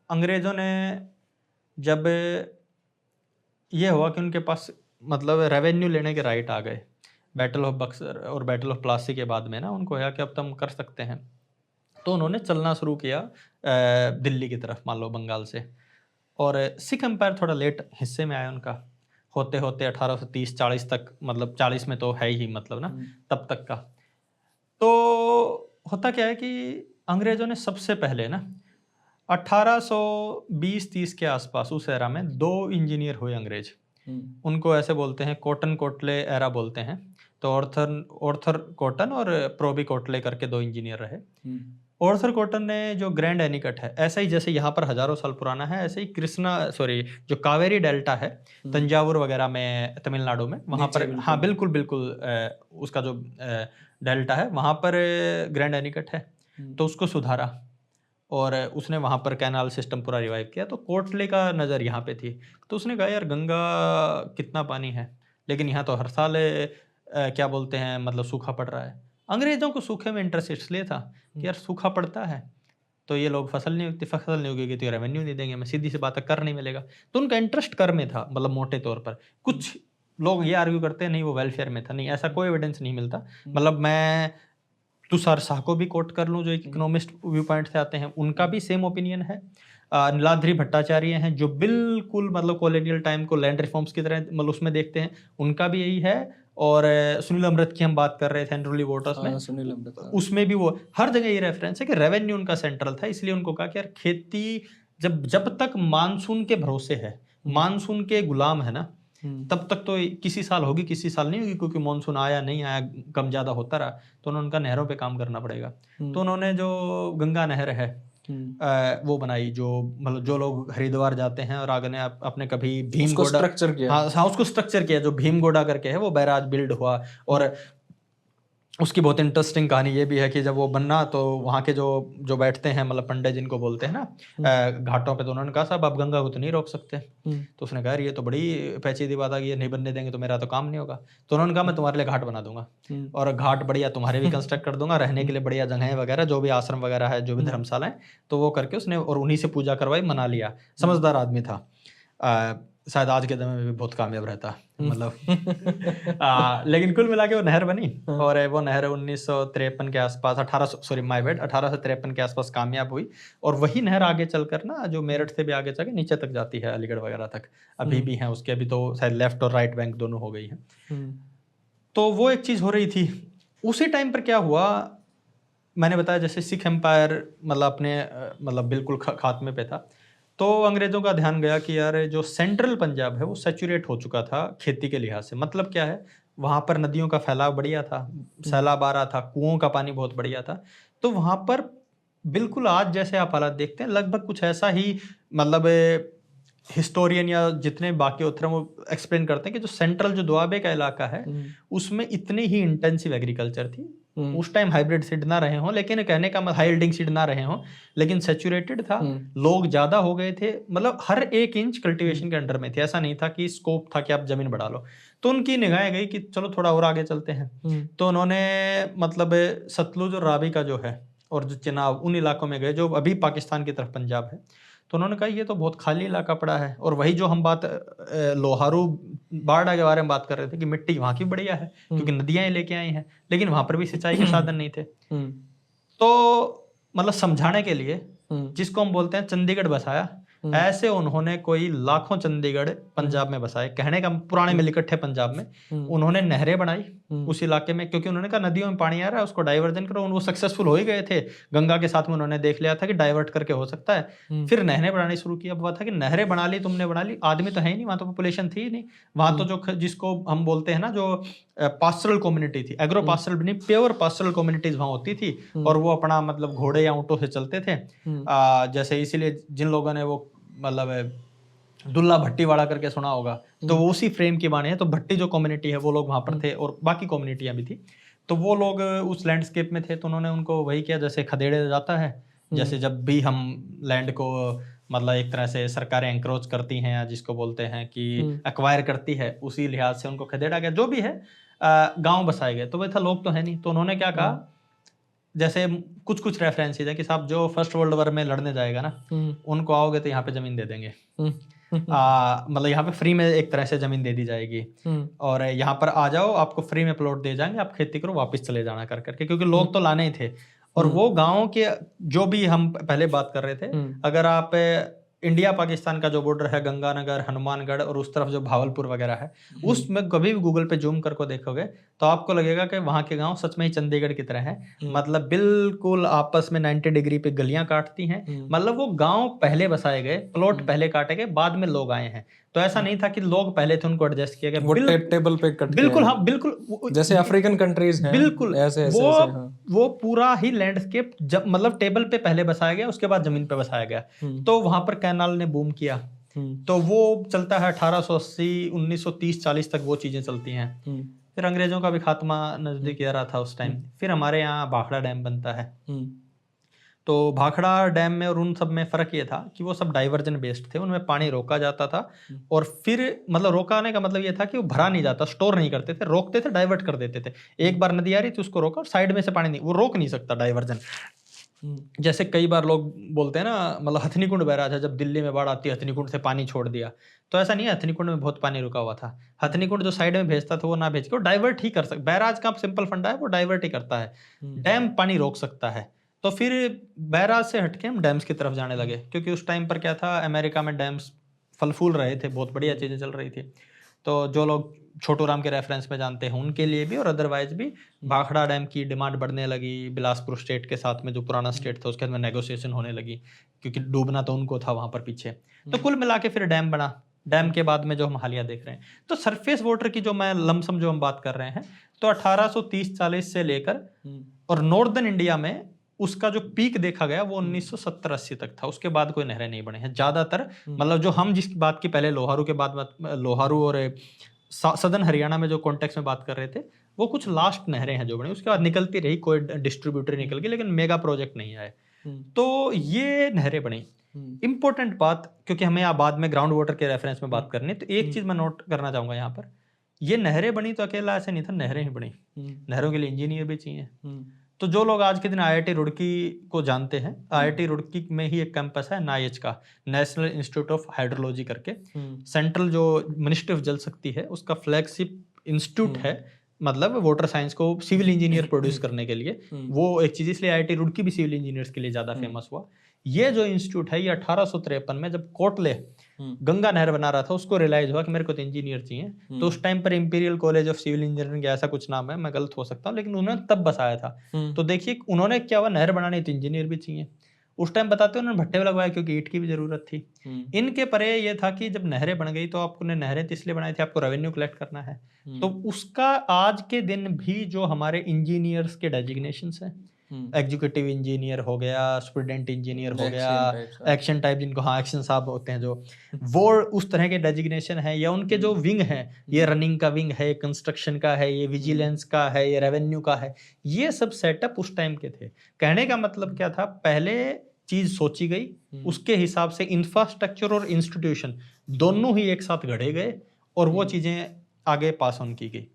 अंग्रेज़ों ने जब ये हुआ कि उनके पास मतलब रेवेन्यू लेने के राइट आ गए, बैटल ऑफ बक्सर और बैटल ऑफ प्लासी के बाद में ना उनको आया कि अब तो हम कर सकते हैं। तो उन्होंने चलना शुरू किया दिल्ली की तरफ, मान लो बंगाल से। और सिख एम्पायर थोड़ा लेट हिस्से में आया उनका, होते-होते 1830-40 तक, मतलब 40 में तो है ही मतलब ना, तब तक का। तो होता क्या है कि अंग्रेज़ों ने सबसे पहले ना 1820-30 के आसपास उस एरा में 2 इंजीनियर हुए अंग्रेज। उनको ऐसे बोलते हैं कॉटन कोटले एरा बोलते हैं। तो ऑर्थर कॉटन और प्रोबी कोटले करके 2 इंजीनियर रहे। ऑर्थर कॉटन ने जो ग्रैंड एनीकट है, ऐसा ही जैसे यहाँ पर हजारों साल पुराना है, ऐसे ही जो कावेरी डेल्टा है तंजावुर वगैरह में, तमिलनाडु में, वहाँ पर हाँ बिल्कुल बिल्कुल उसका जो डेल्टा है वहाँ पर ग्रैंड एनीकट है, तो उसको सुधारा और उसने वहाँ पर कैनाल सिस्टम पूरा रिवाइव किया। तो कोटले का नज़र यहाँ पे थी, तो उसने कहा यार गंगा कितना पानी है, लेकिन यहाँ तो हर साल क्या बोलते हैं मतलब सूखा पड़ रहा है। अंग्रेज़ों को सूखे में इंटरेस्ट इसलिए था कि यार सूखा पड़ता है तो ये लोग फसल नहीं उगेगी तो रेवेन्यू नहीं देंगे, मैं सीधी सी बात है, कर नहीं मिलेगा। तो उनका इंटरेस्ट कर में था, मतलब मोटे तौर पर। कुछ लोग ये आर्ग्यू करते हैं नहीं वो वेलफेयर में था, नहीं, ऐसा कोई एविडेंस नहीं मिलता। मतलब मैं तुषार शाह को भी कोट कर लूँ जो एक इकोनॉमिस्ट व्यू पॉइंट से आते हैं, उनका भी सेम ओपिनियन है। नीलाद्रि भट्टाचार्य हैं जो बिल्कुल मतलब कॉलोनियल टाइम को लैंड रिफॉर्म्स की तरह मतलब उसमें देखते हैं, उनका भी यही है। और सुनील अमृत की हम बात कर रहे थे एनरोली वोटर्स में, सुनील अमृत, उसमें भी वो हर जगह ये रेफरेंस है कि रेवेन्यू उनका सेंट्रल था, इसलिए उनको कहा कि यार खेती जब तक मानसून के भरोसे है, मानसून के गुलाम है ना, तब तक तो किसी साल होगी किसी साल नहीं होगी, क्योंकि मानसून आया नहीं आया कम ज़्यादा होता रहा, तो उन्होंने उनका नहरों पे काम करना पड़ेगा। तो उन्होंने जो गंगा नहर है वो बनाई, जो मतलब जो लोग हरिद्वार जाते हैं और आगे ने अपने कभी भीमगोड़ा स्ट्रक्चर किया, हाँ उसको स्ट्रक्चर किया, जो भीमगोड़ा करके है वो बैराज बिल्ड हुआ। और उसकी बहुत इंटरेस्टिंग कहानी ये भी है कि जब वो बनना तो वहाँ के जो बैठते हैं मतलब पंडित जिनको बोलते हैं ना घाटों पे, तो उन्होंने कहा साहब आप गंगा को तो नहीं रोक सकते। तो उसने कहा ये तो बड़ी पेचीदी बात आ गई, ये नहीं बनने देंगे तो मेरा तो काम नहीं होगा। तो उन्होंने कहा मैं तुम्हारे लिए घाट बना दूंगा, और घाट बढ़िया तुम्हारे भी कंस्ट्रक्ट कर दूंगा, रहने के लिए बढ़िया जगह वगैरह, जो भी आश्रम वगैरह है, जो भी धर्मशाला है, तो वो करके उसने और उन्हीं से पूजा करवाई, मना लिया। समझदार आदमी था, शायद आज के समय में भी बहुत कामयाब रहता मतलब लेकिन कुल मिला के वो नहर बनी। और वो नहर 1953 के आसपास 1853 के आसपास कामयाब हुई। और वही नहर आगे चलकर ना जो मेरठ से भी आगे चल के नीचे तक जाती है, अलीगढ़ वगैरह तक अभी भी है उसके, अभी तो शायद लेफ्ट और राइट बैंक दोनों हो गई है। तो वो एक चीज़ हो रही थी। उसी टाइम पर क्या हुआ, मैंने बताया जैसे सिख एम्पायर मतलब अपने मतलब बिल्कुल खात्मे पे था, तो अंग्रेज़ों का ध्यान गया कि यार जो सेंट्रल पंजाब है वो सैचुरेट हो चुका था खेती के लिहाज से। मतलब क्या है, वहाँ पर नदियों का फैलाव बढ़िया था, सैलाब आ रहा था, कुओं का पानी बहुत बढ़िया था। तो वहाँ पर बिल्कुल आज जैसे आप हालात देखते हैं लगभग कुछ ऐसा ही, मतलब हिस्टोरियन या जितने बाकी होते हैं वो एक्सप्लेन करते हैं कि जो सेंट्रल जो दोआबे का इलाका है उसमें इतनी ही इंटेंसिव एग्रीकल्चर थी। उस टाइम हाइब्रिड सीड ना रहे हों, लेकिन कहने का मतलब हाई सीड ना रहे हों, लेकिन सैचुरेटेड था, लोग ज्यादा हो गए थे, मतलब हर एक इंच कल्टीवेशन के अंडर में थी। ऐसा नहीं था कि स्कोप था कि आप जमीन बढ़ा लो। तो उनकी निगाहें गई कि चलो थोड़ा और आगे चलते हैं। तो उन्होंने मतलब सतलुज और रावी का जो है और जो चिनाब, उन इलाकों में गए जो अभी पाकिस्तान की तरफ पंजाब है। तो उन्होंने कहा ये तो बहुत खाली इलाका पड़ा है, और वही जो हम बात लोहारू बाड़ा के बारे में बात कर रहे थे कि मिट्टी वहां की बढ़िया है क्योंकि नदियां ही लेके आई हैं, लेकिन वहां पर भी सिंचाई के साधन नहीं थे। तो मतलब समझाने के लिए जिसको हम बोलते हैं चंडीगढ़ बसाया, ऐसे उन्होंने कोई लाखों चंडीगढ़ पंजाब में बसाए। कहने का पुराने में इकट्ठे पंजाब में उन्होंने नहरें बनाई उस इलाके में, क्योंकि उन्होंने कहा नदियों में पानी आ रहा है उसको डाइवर्जन करो। वो सक्सेसफुल हो ही गए थे, गंगा के साथ में उन्होंने देख लिया था कि डाइवर्ट करके हो सकता है। फिर नहरें बनानी शुरू की। अब हुआ था कि नहरें बना ली, तुमने बना ली, आदमी तो है ही नहीं वहां, तो पॉपुलेशन थी ही नहीं वहां। तो जो जिसको हम बोलते हैं ना जो पास्टरल कम्युनिटी थी, एग्रो पास्टरल नहीं, प्योर पास्टरल कम्युनिटीज वहां होती थी, और वो अपना मतलब घोड़े या ऊँटों से चलते थे। जैसे इसीलिए जिन लोगों ने वो मतलब दुल्ला भट्टी वाला करके सुना होगा, तो वो उसी फ्रेम की बाणी है। तो भट्टी जो कम्युनिटी है वो लोग वहां पर थे, और बाकी कम्युनिटियां भी थी। तो वो लोग उस लैंडस्केप में थे, तो उन्होंने उनको वही किया जैसे खदेड़े जाता है। जैसे जब भी हम लैंड को मतलब एक तरह से सरकारें एंक्रोच करती हैं, या जिसको बोलते हैं कि एक्वायर करती है, उसी लिहाज से उनको खदेड़ा गया। जो भी है गांव बसाए गए। तो वही था, लोग तो है नहीं, तो उन्होंने क्या कहा जैसे कुछ रेफरेंसेज है कि साहब जो फर्स्ट वर्ल्ड वॉर में लड़ने जाएगा ना, उनको आओगे तो यहाँ पे जमीन दे देंगे, मतलब यहाँ पे फ्री में एक तरह से जमीन दे दी जाएगी, और यहाँ पर आ जाओ, आपको फ्री में प्लॉट दे जाएंगे, आप खेती करो, वापस चले जाना कर करके, क्योंकि लोग तो लाने ही थे। और वो गांव के जो भी हम पहले बात कर रहे थे, अगर आप इंडिया पाकिस्तान का जो बॉर्डर है, गंगानगर, हनुमानगढ़ और उस तरफ जो भावलपुर वगैरह है, उसमें कभी भी गूगल पे जूम करके देखोगे तो आपको लगेगा कि वहां के गांव सच में ही चंडीगढ़ की तरह है। मतलब बिल्कुल आपस में 90 डिग्री पे गलियां काटती हैं। मतलब वो गांव पहले बसाए गए, प्लॉट पहले काटे गए, बाद में लोग आए हैं। तो ऐसा नहीं था कि लोग पहले थे उनको एडजस्ट किया गया, टेबल पे कट बिल्कुल, हाँ बिल्कुल, जैसे अफ्रीकन कंट्रीज हैं, बिल्कुल ऐसे वो पूरा ही लैंडस्केप मतलब टेबल पे पहले बसाया गया, उसके बाद जमीन पे बसाया गया। तो वहां पर कैनाल ने बूम किया, तो वो चलता है 1880, 1930-40 तक वो चीजें चलती हैं। फिर अंग्रेजों का भी खात्मा नजदीक आ रहा था उस टाइम। फिर हमारे यहाँ भाखड़ा डैम बनता है। तो भाखड़ा डैम में और उन सब में फ़र्क ये था कि वो सब डाइवर्जन बेस्ड थे, उनमें पानी रोका जाता था, और फिर मतलब रोकाने का मतलब ये था कि वो भरा नहीं जाता, स्टोर नहीं करते थे, रोकते थे, डाइवर्ट कर देते थे। एक बार नदी आ रही थी उसको रोका, और साइड में से पानी नहीं, वो रोक नहीं सकता डाइवर्जन। जैसे कई बार लोग बोलते हैं ना, मतलब हथनी कुंड बह रहा था, जब दिल्ली में बाढ़ आती है हथनी कुंड से पानी छोड़ दिया, तो ऐसा नहीं है, हथनी कुंड में बहुत पानी रुका हुआ था। हथनी कुंड जो साइड में भेजता था वो ना भेज के वो डाइवर्ट ही कर सकता, बैराज का सिंपल फंडा है, वो डाइवर्ट ही करता है। डैम पानी रोक सकता है। तो फिर बैराज से हटके हम डैम्स की तरफ जाने लगे, क्योंकि उस टाइम पर क्या था, अमेरिका में डैम्स फल फूल रहे थे, बहुत बढ़िया चीज़ें चल रही थी। तो जो लोग छोटू राम के रेफरेंस में जानते हैं उनके लिए भी और अदरवाइज भी भाखड़ा डैम की डिमांड बढ़ने लगी। बिलासपुर स्टेट के साथ में जो पुराना स्टेट था उसके अंदर नेगोशिएशन होने लगी, क्योंकि डूबना तो उनको था वहाँ पर पीछे। तो कुल मिला के फिर डैम बना। डैम के बाद में जो हम हालिया देख रहे हैं, तो सरफेस वाटर की जो मैं लमसम जो हम बात कर रहे हैं, तो 1830-40 से लेकर और नॉर्दर्न इंडिया में उसका जो पीक देखा गया वो 1970-80 तक था। उसके बाद कोई नहरें नहीं बने हैं ज्यादातर। मतलब जो हम जिस बात की पहले लोहारू के बाद लोहारू और सदर्न हरियाणा में जो कॉन्टेक्स्ट में बात कर रहे थे, वो कुछ लास्ट नहरें हैं जो बनी, उसके बाद निकलती रही, कोई डिस्ट्रीब्यूटर निकल गई, लेकिन मेगा प्रोजेक्ट नहीं आए। तो ये नहरें बनी। इंपॉर्टेंट बात, क्योंकि हमें यहाँ बाद में ग्राउंड वाटर के रेफरेंस में बात करनी है, तो एक चीज मैं नोट करना चाहूंगा यहाँ पर, ये नहरें बनी तो अकेला ऐसे नहीं था, नहरें ही बनी, नहरों के लिए इंजीनियर भी चाहिए। तो जो लोग आज के दिन IIT रुड़की को जानते हैं, IIT रुड़की में ही एक कैंपस है NIH का, नेशनल इंस्टीट्यूट ऑफ हाइड्रोलॉजी करके, सेंट्रल जो मिनिस्ट्री ऑफ जल शक्ति है उसका फ्लैगशिप इंस्टीट्यूट है। मतलब वाटर साइंस को सिविल इंजीनियर प्रोड्यूस करने के लिए वो एक चीज, इसलिए IIT रुड़की भी सिविल इंजीनियर्स के लिए ज्यादा फेमस हुआ। ये जो इंस्टीट्यूट है, ये 1853 में जब कोटले गंगा नहर बना रहा था, उसको रियलाइज हुआ कि मेरे को तो इंजीनियर चाहिए। तो उस टाइम पर imperial college of civil engineering ऐसा कुछ नाम है, मैं गलत हो सकता हूँ, लेकिन उन्होंने तब बसाया था। तो देखिए उन्होंने क्या हुआ, नहर बनानी तो इंजीनियर भी चाहिए। उस टाइम बताते उन्होंने भट्टे लगवाए क्योंकि ईंट की भी जरूरत थी। इनके परे ये था कि जब नहरें बन गई तो आपने नहरें इसलिए बनाई थी, आपको रेवेन्यू कलेक्ट करना है। तो उसका आज के दिन भी जो हमारे इंजीनियर्स के डेजिग्नेशंस हैं, एग्जीक्यूटिव इंजीनियर हो गया, स्टूडेंट इंजीनियर हो गया, एक्शन टाइप जिनको हाँ एक्शन साहब होते हैं जो, वो उस तरह के डेजिग्नेशन है, या उनके जो विंग है, ये रनिंग का विंग है, कंस्ट्रक्शन का है, ये विजिलेंस का है, ये रेवेन्यू का है, ये सब सेटअप उस टाइम के थे। कहने का मतलब क्या था, पहले चीज सोची गई, उसके हिसाब से इंफ्रास्ट्रक्चर और इंस्टीट्यूशन दोनों ही एक साथ गढ़े गए और वो चीजें आगे पास ऑन की गई।